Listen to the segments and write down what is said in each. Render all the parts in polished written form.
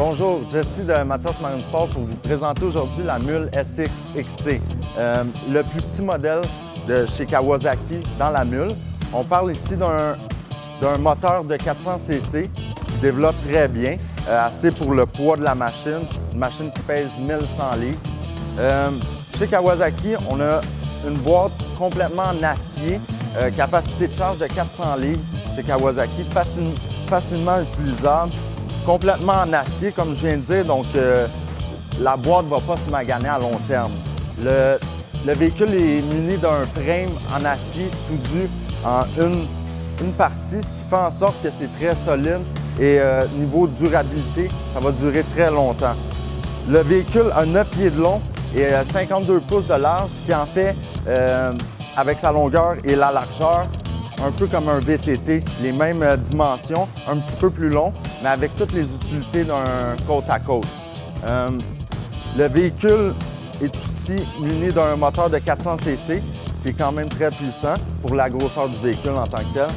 Bonjour, Jesse de Mathias Marine Sport pour vous présenter aujourd'hui la mule SX XC, le plus petit modèle de chez Kawasaki dans la mule. On parle ici d'un moteur de 400 cc qui développe très bien, assez pour le poids de la machine, une machine qui pèse 1100 livres. Chez Kawasaki, on a une boîte complètement en acier, capacité de charge de 400 livres chez Kawasaki, facilement utilisable. Complètement en acier, comme je viens de dire, donc la boîte ne va pas se maganer à long terme. Le véhicule est muni d'un frame en acier soudu en une partie, ce qui fait en sorte que c'est très solide et niveau durabilité, ça va durer très longtemps. Le véhicule a 9 pieds de long et 52 pouces de large, ce qui en fait, avec sa longueur et la largeur, un peu comme un VTT, les mêmes dimensions, un petit peu plus long, mais avec toutes les utilités d'un côte-à-côte. Le véhicule est aussi muni d'un moteur de 400 cc, qui est quand même très puissant pour la grosseur du véhicule en tant que tel.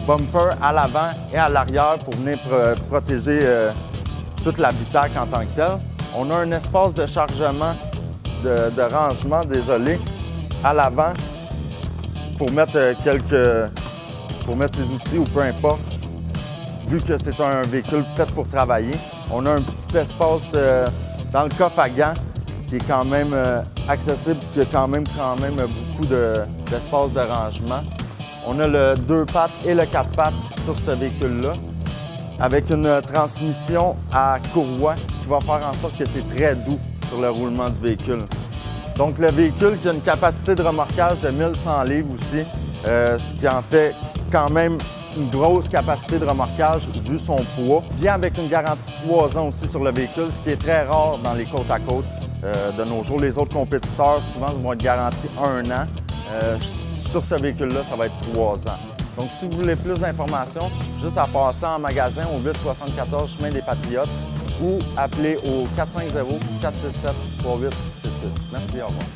Bumper à l'avant et à l'arrière pour venir protéger toute l'habitacle en tant que tel. On a un espace de chargement, de rangement, désolé, à l'avant pour mettre ses outils ou peu importe, vu que c'est un véhicule fait pour travailler. On a un petit espace dans le coffre à gants qui est quand même accessible, qui a quand même beaucoup d'espace de rangement. On a le 2 pattes et le 4 pattes sur ce véhicule-là, avec une transmission à courroie qui va faire en sorte que c'est très doux sur le roulement du véhicule. Donc le véhicule qui a une capacité de remorquage de 1100 livres aussi, ce qui en fait quand même une grosse capacité de remorquage vu son poids. Vient avec une garantie de 3 ans aussi sur le véhicule, ce qui est très rare dans les côte-à-côte de nos jours. Les autres compétiteurs, souvent, vont être garantis 1 an. Sur ce véhicule-là, ça va être 3 ans. Donc, si vous voulez plus d'informations, juste à passer en magasin au 874 Chemin des Patriotes ou appeler au 450-467-3868. Merci, au revoir.